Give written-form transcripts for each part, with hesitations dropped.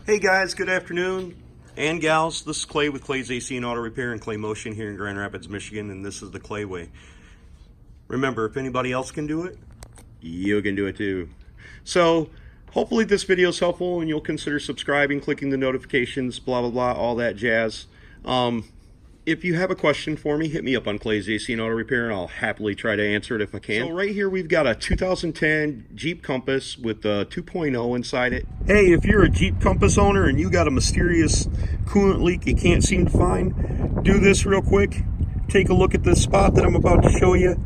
Hey guys, good afternoon and gals. This is Clay with Clay's AC and Auto Repair and Clay Motion here in Grand Rapids, Michigan, and this is the Clay way. Remember, if anybody else can do it, you can do it too. So hopefully this video is helpful and you'll consider subscribing, clicking the notifications, blah blah blah, all that jazz. If you have a question for me, hit me up on Clay's AC and Auto Repair and I'll happily try to answer it if I can. So right here we've got a 2010 Jeep Compass with a 2.0 inside it. Hey, if you're a Jeep Compass owner and you got a mysterious coolant leak you can't seem to find, do this real quick. Take a look at this spot that I'm about to show you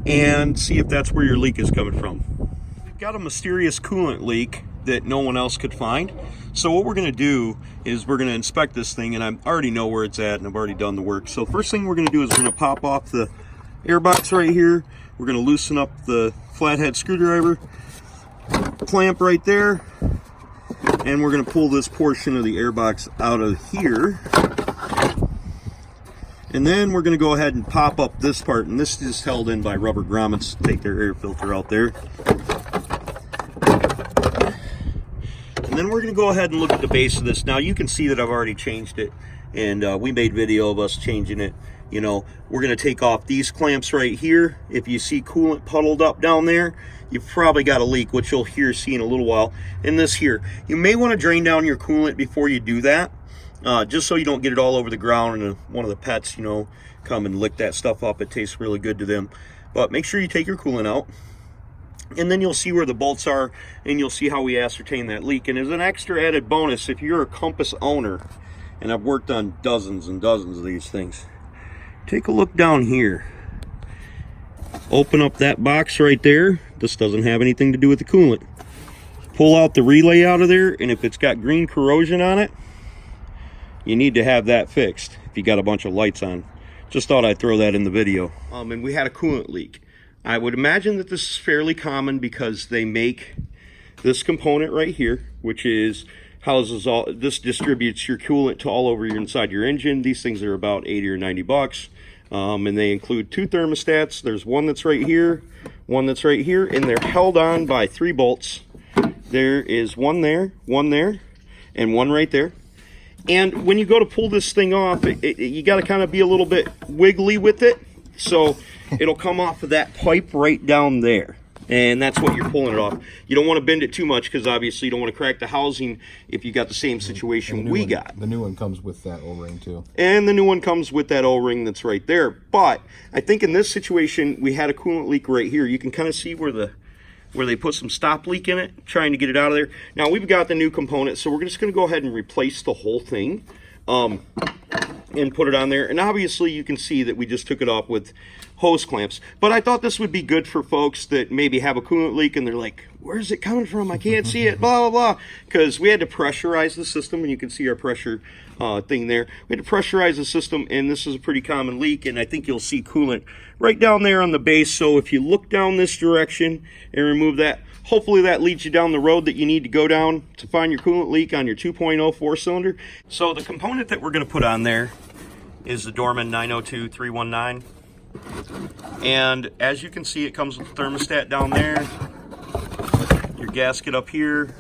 and see if that's where your leak is coming from. We've got a mysterious coolant leak that no one else could find. So what we're going to do is we're going to inspect this thing, and I already know where it's at and I've already done the work. So first thing we're going to do is we're going to pop off the air box right here. We're going to loosen up the flathead screwdriver clamp right there, and we're going to pull this portion of the air box out of here. And then we're going to go ahead and pop up this part, and this is held in by rubber grommets to take their air filter out there. And then we're going to go ahead and look at the base of this. Now you can see that I've already changed it, and we made video of us changing it. You know, we're going to take off these clamps right here. If you see coolant puddled up down there, you've probably got a leak, which you'll see in a little while. And this here, you may want to drain down your coolant before you do that, just so you don't get it all over the ground and one of the pets, you know, come and lick that stuff up. It tastes really good to them. But make sure you take your coolant out. And then you'll see where the bolts are, and you'll see how we ascertain that leak. And as an extra added bonus, if you're a Compass owner, and I've worked on dozens and dozens of these things, take a look down here. Open up that box right there. This doesn't have anything to do with the coolant. Pull out the relay out of there, and if it's got green corrosion on it, you need to have that fixed if you got a bunch of lights on. Just thought I'd throw that in the video. And we had a coolant leak. I would imagine that this is fairly common because they make this component right here, which houses all, this distributes your coolant to all over inside your engine. These things are about 80 or 90 bucks. And they include two thermostats. There's one that's right here, one that's right here, and they're held on by 3 bolts. There is one there, and one right there. And when you go to pull this thing off, you got to kind of be a little bit wiggly with it. So it'll come off of that pipe right down there, and that's what you're pulling it off. You don't want to bend it too much because obviously you don't want to crack the housing if you got the same situation we got. The new one comes with that O-ring too. And the new one comes with that O-ring that's right there. But I think in this situation we had a coolant leak right here. You can kind of see where they put some stop leak in it, trying to get it out of there. Now we've got the new component, so we're just going to go ahead and replace the whole thing. And put it on there, and obviously you can see that we just took it off with hose clamps. But I thought this would be good for folks that maybe have a coolant leak and they're like, where's it coming from? I can't see it, blah blah blah, because we had to pressurize the system, and you can see our pressure thing there. We had to pressurize the system, and this is a pretty common leak, and I think you'll see coolant right down there on the base. So if you look down this direction and remove that, hopefully that leads you down the road that you need to go down to find your coolant leak on your 2.0 4-cylinder. So the component that we're going to put on there is the Dorman 902319. And as you can see, it comes with the thermostat down there, your gasket up here,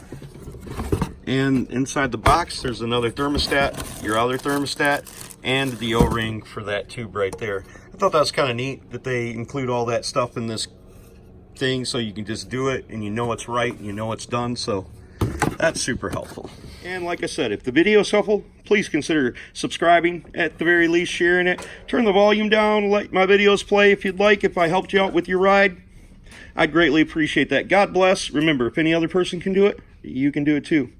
and inside the box there's another thermostat, your other thermostat, and the O-ring for that tube right there. I thought that was kind of neat that they include all that stuff in this thing, so you can just do it and you know it's right and you know it's done. So that's super helpful. And like I said, if the video is helpful, please consider subscribing, at the very least sharing it. Turn the volume down, let my videos play if you'd like. If I helped you out with your ride, I'd greatly appreciate that. God bless. Remember, if any other person can do it, you can do it too.